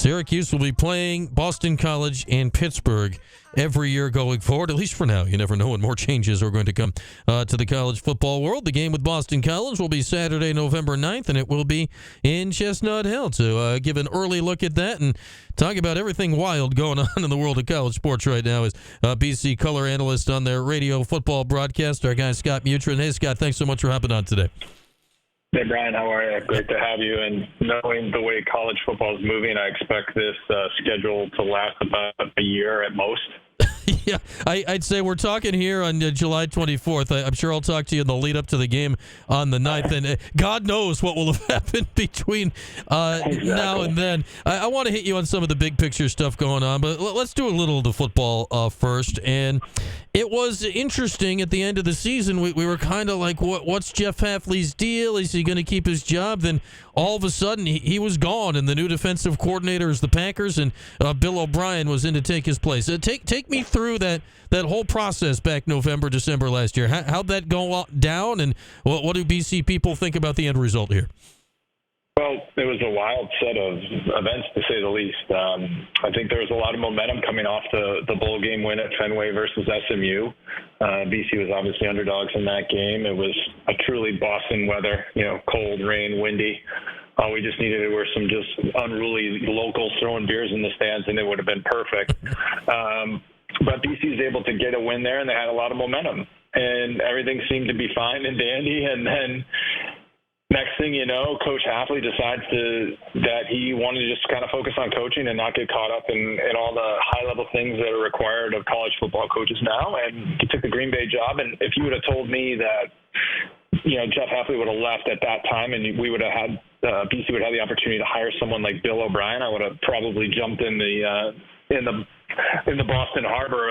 Syracuse will be playing Boston College and Pittsburgh every year going forward, at least for now. You never know when more changes are going to come to the college football world. The game with Boston College will be Saturday, November 9th, and it will be in Chestnut Hill. To give an early look at that and talk about everything wild going on in the world of college sports right now is BC color analyst on their radio football broadcast, our guy Scott Mutryn. Hey, Scott, thanks so much for hopping on today. Hey, Brian, how are you? Great to have you. And knowing the way college football is moving, I expect this schedule to last about a year at most. Yeah, I'd say we're talking here on July 24th. I'm sure I'll talk to you in the lead up to the game on the 9th, and God knows what will have happened between now and then. I want to hit you on some of the big picture stuff going on, but let's do a little of the football first. And it was interesting at the end of the season. We were kind of like, what's Jeff Hafley's deal? Is he going to keep his job? Then all of a sudden he was gone, and the new defensive coordinator is the Packers, and Bill O'Brien was in to take his place. Take me through that whole process back November, December last year. How'd that go down, and what do BC people think about the end result here? Well, it was a wild set of events, to say the least. I think there was a lot of momentum coming off the bowl game win at Fenway versus SMU. BC was obviously underdogs in that game. It was a truly Boston weather, cold, rain, windy. We just needed to wear some just unruly locals throwing beers in the stands, and it would have been perfect. But BC was able to get a win there, and they had a lot of momentum. And everything seemed to be fine and dandy. And then next thing you know, Coach Hafley decides that he wanted to just kind of focus on coaching and not get caught up in all the high-level things that are required of college football coaches now. And he took the Green Bay job. And if you would have told me that, Jeff Hafley would have left at that time and we would have had BC would have the opportunity to hire someone like Bill O'Brien, I would have probably jumped in the Boston Harbor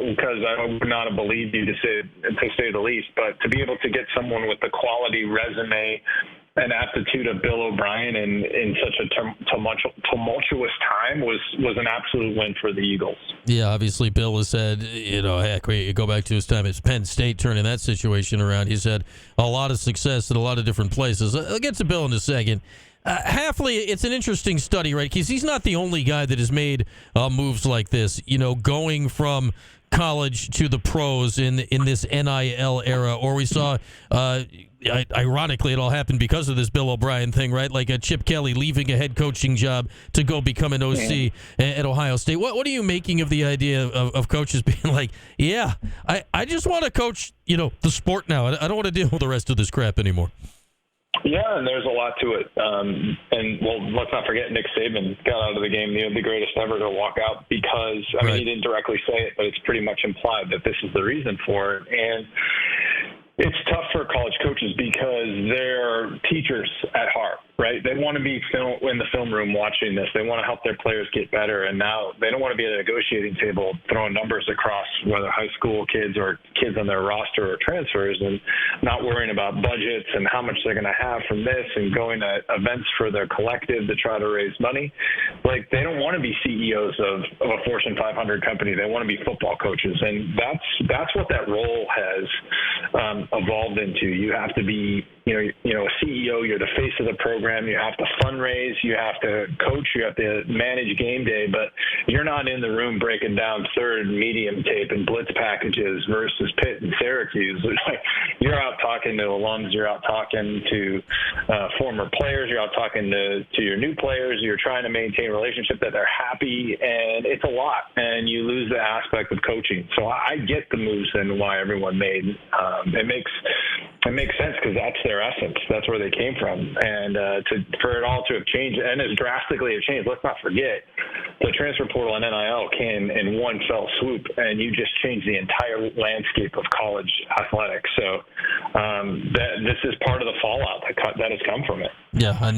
because I would not have believed you to say the least. But to be able to get someone with the quality resume and aptitude of Bill O'Brien in such a tumultuous time was an absolute win for the Eagles. Yeah, obviously Bill has said, heck, we go back to his time at Penn State turning that situation around. He's had a lot of success in a lot of different places. I'll get to Bill in a second. Hafley, it's an interesting study, right? Because he's not the only guy that has made moves like this, going from college to the pros in this NIL era, or we saw, ironically, it all happened because of this Bill O'Brien thing, right? Like a Chip Kelly leaving a head coaching job to go become an OC at Ohio State. What are you making of the idea of coaches being like, yeah, I just want to coach, the sport now. I don't want to deal with the rest of this crap anymore. Yeah, and there's a lot to it. Let's not forget Nick Saban got out of the game, the greatest ever to walk out because, he didn't directly say it, but it's pretty much implied that this is the reason for it. And it's tough for college coaches because they're teachers at heart, right? They want to be in the film room watching this. They want to help their players get better. And now they don't want to be at a negotiating table throwing numbers across, whether high school kids or kids on their roster or transfers, and not worrying about budgets and how much they're going to have from this and going to events for their collective to try to raise money. Like, they don't want to be CEOs of a Fortune 500 company. They want to be football coaches. And that's what that role has evolved into. You have to be, a CEO. You're the face of the program. You have to fundraise. You have to coach. You have to manage game day. But you're not in the room breaking down third medium tape and blitz packages versus Pitt and Syracuse. You're out talking to alums. You're out talking to former players. You're out talking to your new players. You're trying to maintain a relationship that they're happy, and it's a lot. And you lose the aspect of coaching. So I get the moves and why everyone made. It makes sense because that's their essence. That's where they came from. And for it all to have changed, and as drastically have changed, let's not forget, the transfer portal and NIL came in one fell swoop, and you just changed the entire landscape of college athletics. So this is part of the fallout that has come from it. Yeah,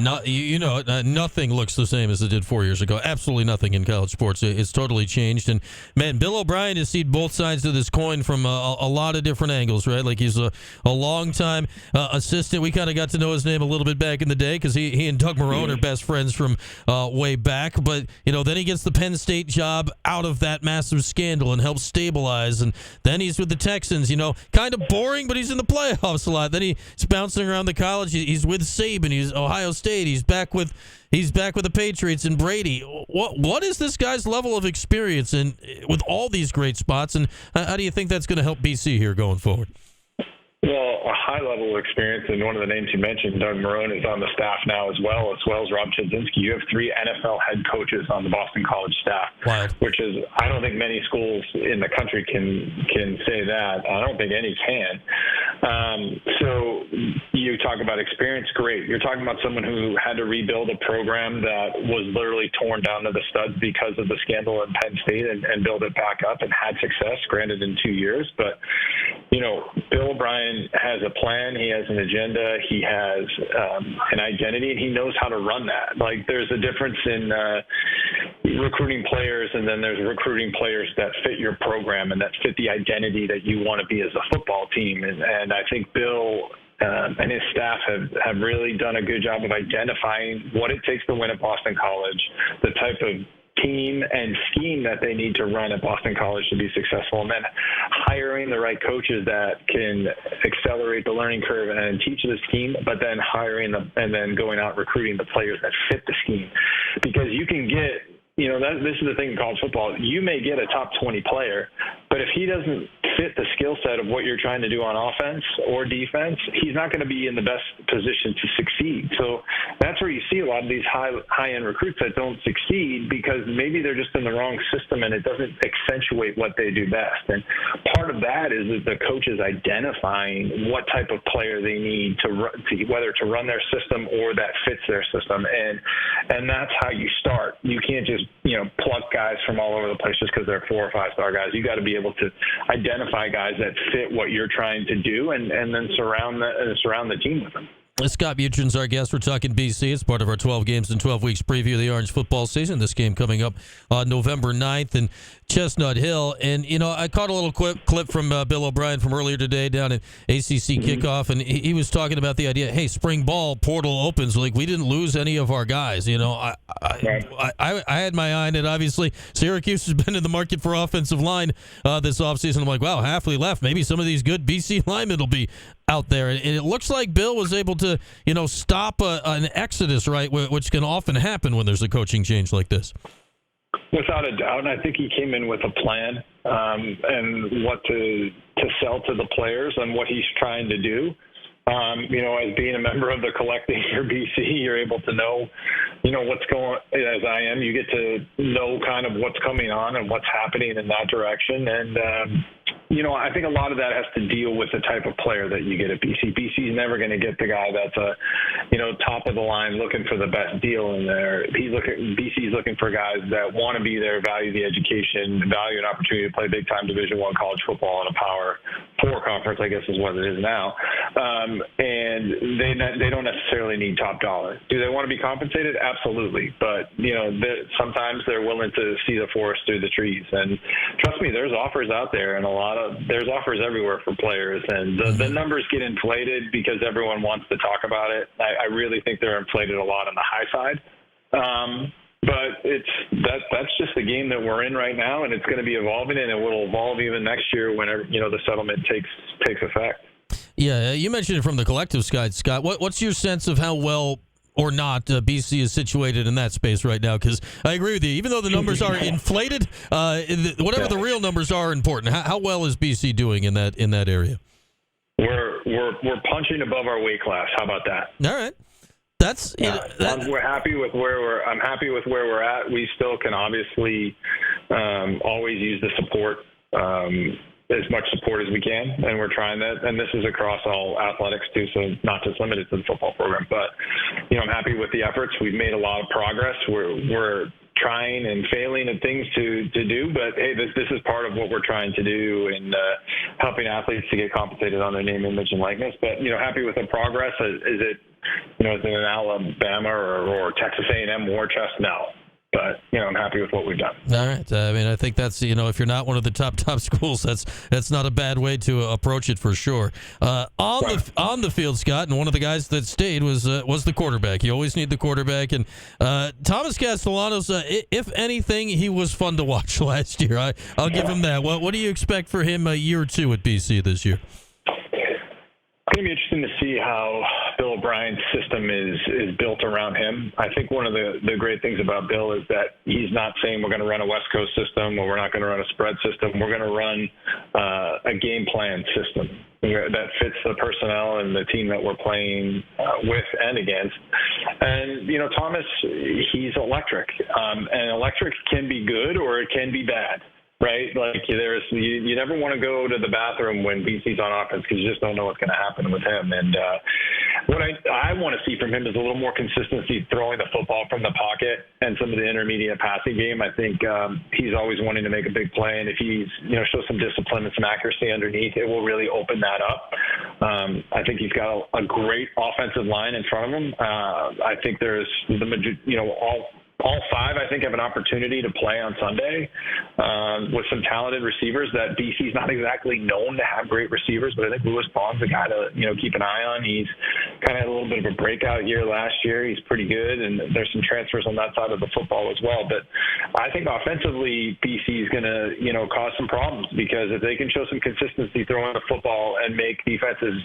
nothing looks the same as it did 4 years ago. Absolutely nothing in college sports. It's totally changed. And, man, Bill O'Brien has seen both sides of this coin from a lot of different angles, right? Like, he's a long-time assistant. We kind of got to know his name a little bit back in the day because he and Doug Marrone are best friends from way back. But, then he gets the Penn State job out of that massive scandal and helps stabilize. And then he's with the Texans, kind of boring, but he's in the playoffs a lot. Then he's bouncing around the college. He's with Saban. He's Ohio State. He's back with the Patriots and Brady. What is this guy's level of experience in with all these great spots, and how do you think that's going to help BC here going forward? Well, a high level of experience, and one of the names you mentioned, Doug Marrone, is on the staff now as well as Rob Chudzinski. You have 3 NFL head coaches on the Boston College staff, which is, I don't think many schools in the country can say that. I don't think any can. So you talk about experience, great. You're talking about someone who had to rebuild a program that was literally torn down to the studs because of the scandal at Penn State and build it back up and had success, granted in 2 years. But, Bill O'Brien has a plan. He has an agenda. He has an identity, and he knows how to run that. Like, there's a difference in recruiting players, and then there's recruiting players that fit your program and that fit the identity that you want to be as a football team. And I think Bill and his staff have really done a good job of identifying what it takes to win at Boston College, the type of team and scheme that they need to run at Boston College to be successful, and then hiring the right coaches that can accelerate the learning curve and teach the scheme, but then hiring them and then going out recruiting the players that fit the scheme. Because you can get, this is the thing in college football, you may get a top 20 player, but if he doesn't fit the skill set of what you're trying to do on offense or defense, he's not going to be in the best position to succeed. So that's where you see a lot of these high-end recruits that don't succeed because maybe they're just in the wrong system and it doesn't accentuate what they do best. And part of that is the coaches identifying what type of player they need to whether to run their system or that fits their system. And that's how you start. You can't just, pluck guys from all over the place just because they're 4 or 5 star guys. You got to be able to identify guys that fit what you're trying to do and then surround the team with them. Scott Mutryn's our guest. We're talking BC. It's part of our 12 games in 12 weeks preview of the Orange football season. This game coming up on November 9th in Chestnut Hill. And, I caught a little clip from Bill O'Brien from earlier today down at ACC kickoff, and he was talking about the idea, hey, spring ball, portal opens. Like, we didn't lose any of our guys. I had my eye on it. Obviously, Syracuse has been in the market for offensive line this offseason. I'm like, wow, Halfley left. Maybe some of these good BC linemen will be out there. And it looks like Bill was able to, stop an exodus, right, which can often happen when there's a coaching change like this. Without a doubt, and I think he came in with a plan and what to sell to the players and what he's trying to do. As being a member of the collective for BC, you're able to know, what's going. As I am, you get to know kind of what's coming on and what's happening in that direction. And I think a lot of that has to deal with the type of player that you get at BC. BC is never going to get the guy that's top of the line looking for the best deal in there. BC's looking for guys that want to be there, value the education, value an opportunity to play big time Division I college football in a Power 4 conference, I guess is what it is now. And they don't necessarily need top dollar. Do they want to be compensated? Absolutely. But sometimes they're willing to see the forest through the trees. And trust me, there's offers out there, and there's offers everywhere for players, and the numbers get inflated because everyone wants to talk about it. I really think they're inflated a lot on the high side. But that's just the game that we're in right now, and it's going to be evolving, and it will evolve even next year whenever the settlement takes effect. Yeah, you mentioned it from the collective side, Scott. What's your sense of how well or not BC is situated in that space right now? Because I agree with you. Even though the numbers are inflated, whatever the real numbers are important. How well is BC doing in that area? We're punching above our weight class. How about that? All right. We're happy with I'm happy with where we're at. We still can obviously always use the support, as much support as we can, and we're trying that. And this is across all athletics too, so not just limited to the football program. But I'm happy with the efforts. We've made a lot of progress. We're trying and failing at things to do, but hey, this is part of what we're trying to do in helping athletes to get compensated on their name, image, and likeness. But happy with the progress. Is it is it an Alabama or Texas A&M war chest? No. But, I'm happy with what we've done. All right. I think that's, if you're not one of the top schools, that's not a bad way to approach it for sure. On the field, Scott, and one of the guys that stayed was the quarterback. You always need the quarterback. And Thomas Castellanos, if anything, he was fun to watch last year. I'll give him that. What do you expect for him a year or two at BC this year? It's going to be interesting to see how Bill O'Brien's system is built around him. I think one of the great things about Bill is that he's not saying we're going to run a West Coast system or we're not going to run a spread system. We're going to run a game plan system that fits the personnel and the team that we're playing with and against. And, Thomas, he's electric. And electric can be good or it can be bad. Right? Like you never want to go to the bathroom when BC's on offense because you just don't know what's going to happen with him. And what I want to see from him is a little more consistency throwing the football from the pocket and some of the intermediate passing game. I think he's always wanting to make a big play. And if he's, shows some discipline and some accuracy underneath, it will really open that up. I think he's got a great offensive line in front of him. I think there's all five, I think, have an opportunity to play on Sunday with some talented receivers that BC's not exactly known to have great receivers, but I think Lewis Vaughn's a guy to, keep an eye on. He's kind of had a little bit of a breakout year last year. He's pretty good, and there's some transfers on that side of the football as well. But I think offensively, BC is going to, cause some problems because if they can show some consistency throwing the football and make defenses,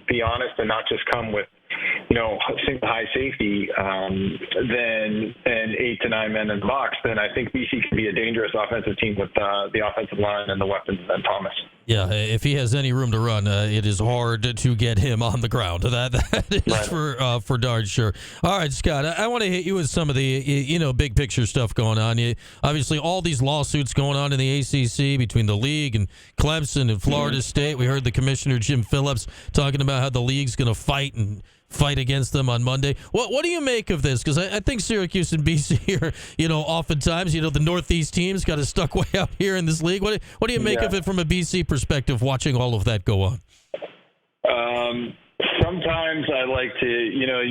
be honest and not just come with, single high safety, then and 8 to 9 men in the box, then I think BC can be a dangerous offensive team with the offensive line and the weapons and Thomas. Yeah, if he has any room to run, it is hard to get him on the ground. That is right. for darn sure. All right, Scott, I want to hit you with some of the big picture stuff going on. Obviously, all these lawsuits going on in the ACC between the league and Clemson and Florida State. We heard the commissioner Jim Phillips talking about how the league's going to fight against them on Monday. What do you make of this? Because I think Syracuse and BC are, oftentimes, the Northeast teams got us stuck way out here in this league. What do you make of it from a BC perspective, watching all of that go on? Sometimes I like to, I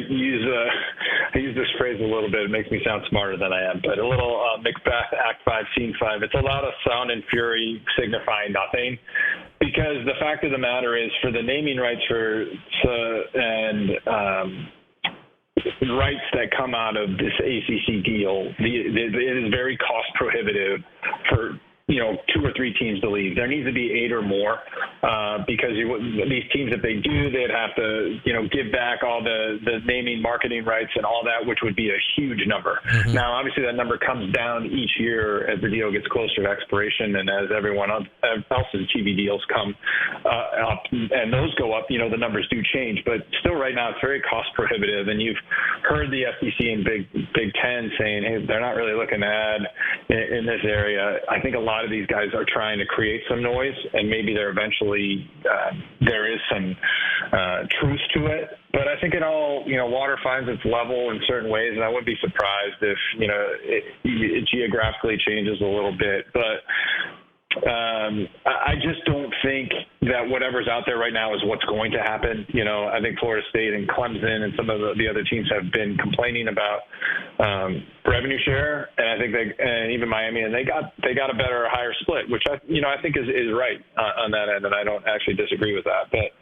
use this phrase a little bit. It makes me sound smarter than I am, but a little Macbeth, Act 5, Scene 5. It's a lot of sound and fury signifying nothing. Because the fact of the matter is, for the naming rights and rights that come out of this ACC deal, it is very cost prohibitive for 2 or 3 teams to leave. There needs to be 8 or more because these teams, if they do, they'd have to, give back all the naming, marketing rights and all that, which would be a huge number. Mm-hmm. Now, obviously, that number comes down each year as the deal gets closer to expiration and as everyone else's TV deals come up and those go up, the numbers do change. But still right now, it's very cost prohibitive. And you've heard the SEC and Big Ten saying, hey, they're not really looking to add in this area. I think a lot of these guys are trying to create some noise, and maybe they're eventually there is some truth to it. But I think it all, water finds its level in certain ways, and I wouldn't be surprised if, it geographically changes a little bit. But I just don't think that whatever's out there right now is what's going to happen. I think Florida State and Clemson and some of the other teams have been complaining about revenue share, and I think and even Miami, and they got a better, higher split, which I think is right on that end, and I don't actually disagree with that. But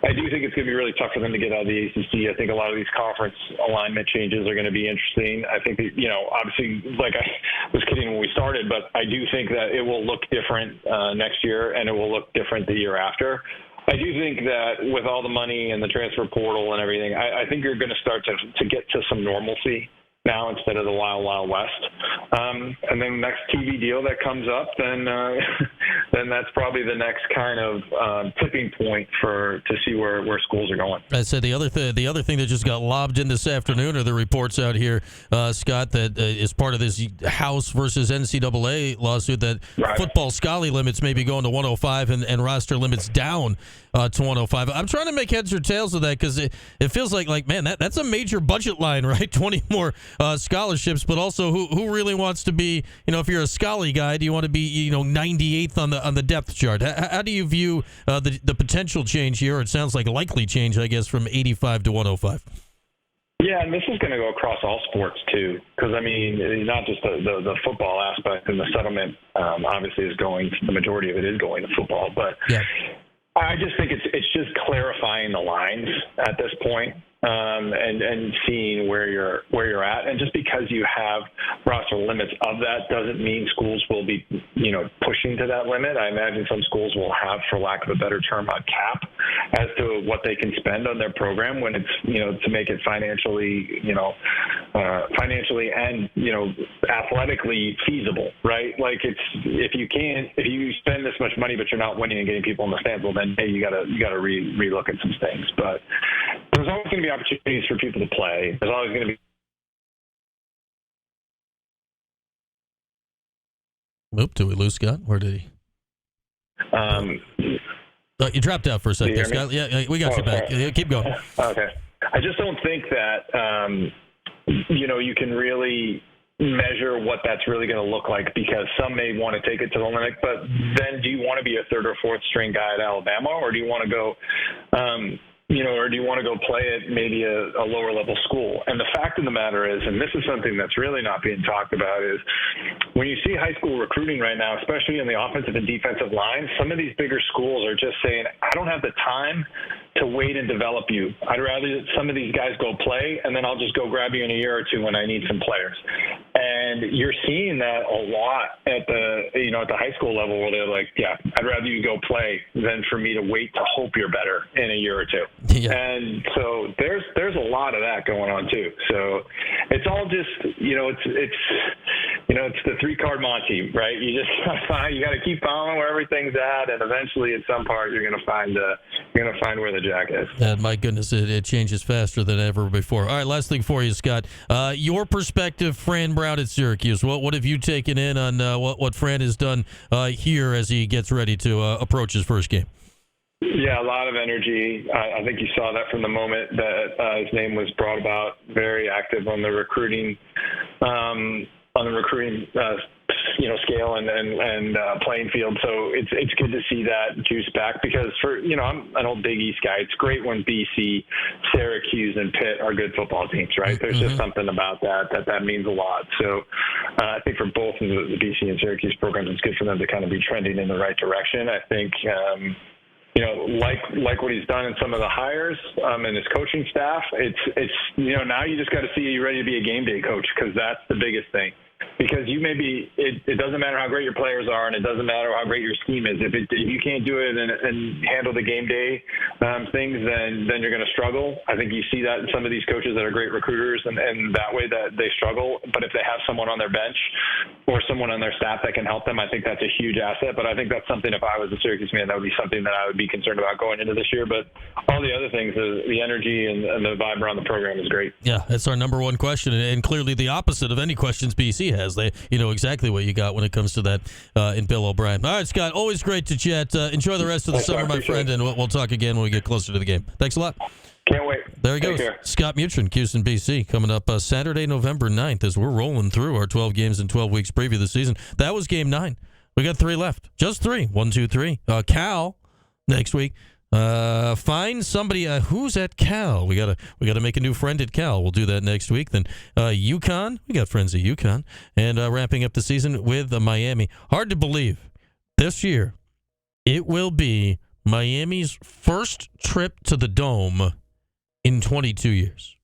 I do think it's going to be really tough for them to get out of the ACC. I think a lot of these conference alignment changes are going to be interesting. I think that, obviously, like I was kidding when we started, but I do think that it will look different next year, and it will look different the year after. I do think that with all the money and the transfer portal and everything, I think you're going to start to get to some normalcy now instead of the Wild Wild West. And then the next TV deal that comes up, then that's probably the next kind of tipping point to see where schools are going. I said the other thing that just got lobbed in this afternoon are the reports out here, Scott, that is part of this House versus NCAA lawsuit that football Scally limits may be going to 105 and roster limits down to 105. I'm trying to make heads or tails of that because it feels like man, that's a major budget line, right? 20 more scholarships, but also who really wants to be, if you're a Scully guy, do you want to be, 98th on the depth chart? How do you view the potential change here? It sounds like likely change, I guess, from 85 to 105. Yeah, and this is going to go across all sports too, because I mean, not just the football aspect, and the settlement obviously is going. The majority of it is going to football, but yeah. I just think it's just clarifying the lines at this point, and seeing where you're at. And just because you have roster limits of that doesn't mean schools will be, pushing to that limit. I imagine some schools will have, for lack of a better term, a cap as to what they can spend on their program when it's, to make it financially and, athletically feasible, right? Like if you spend this much money but you're not winning and getting people in the stands, well then, hey, you gotta relook at some things. But there's always going to be opportunities for people to play. There's always going to be. Oop, did we lose Scott? Where did he? You dropped out for a second there, Scott. Yeah, we got you back. Keep going. Okay. I just don't think that, you can really measure what that's really going to look like, because some may want to take it to the limit, but then do you want to be a third or fourth string guy at Alabama, or do you want to go, or do you want to go play at maybe a lower level school? And the fact of the matter is, and this is something that's really not being talked about, is when you see high school recruiting right now, especially in the offensive and defensive lines, some of these bigger schools are just saying, I don't have the time to wait and develop you. I'd rather some of these guys go play, and then I'll just go grab you in a year or two when I need some players. And you're seeing that a lot at the high school level, where they're like, yeah, I'd rather you go play than for me to wait to hope you're better in a year or two. Yeah. And so there's a lot of that going on too. So it's all just, it's the 3-card Monty, right? You just you got to keep following where everything's at, and eventually at some part you're going to find where the jack is. And my goodness, it changes faster than ever before. All right, last thing for you, Scott. Your perspective, Fran Brown at Syracuse. What have you taken in on what Fran has done here as he gets ready to approach his first game? Yeah, a lot of energy. I think you saw that from the moment that his name was brought about. Very active on the recruiting, scale and playing field. So it's good to see that juice back, because I'm an old Big East guy. It's great when BC, Syracuse, and Pitt are good football teams, right? There's just something about that means a lot. So I think for both of the BC and Syracuse programs, it's good for them to kind of be trending in the right direction. I think. Like what he's done in some of the hires and his coaching staff, it's now you just got to see, are you ready to be a game day coach? Because that's the biggest thing. Because it doesn't matter how great your players are, and it doesn't matter how great your scheme is. If you can't do it and handle the game day things, then you're going to struggle. I think you see that in some of these coaches that are great recruiters, and that way that they struggle. But if they have someone on their bench or someone on their staff that can help them, I think that's a huge asset. But I think that's something, if I was a Syracuse man, that would be something that I would be concerned about going into this year. But all the other things, the energy and the vibe around the program is great. Yeah, that's our number one question, and clearly the opposite of any questions BC has. They know exactly what you got when it comes to that in Bill O'Brien. All right, Scott, always great to chat. Enjoy the rest of the summer, my friend, and we'll talk again when we get closer to the game. Thanks a lot. Can't wait. There he goes. Scott Mutryn, Houston, BC, coming up Saturday, November 9th, as we're rolling through our 12 games in 12 weeks preview of the season. That was game 9. We got 3 left. Just 3. 1, 2, 3. Cal next week. Find somebody who's at Cal. We gotta make a new friend at Cal. We'll do that next week. Then UConn. We got friends at UConn, and wrapping up the season with Miami. Hard to believe this year it will be Miami's first trip to the Dome in 22 years.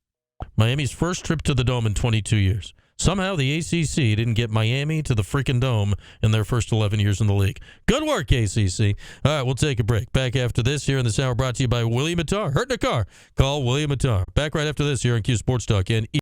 Miami's first trip to the Dome in 22 years. Somehow the ACC didn't get Miami to the freaking Dome in their first 11 years in the league. Good work, ACC. All right, we'll take a break. Back after this here in this hour, brought to you by William Attar. Hurt in a car? Call William Attar. Back right after this here on Q Sports Talk and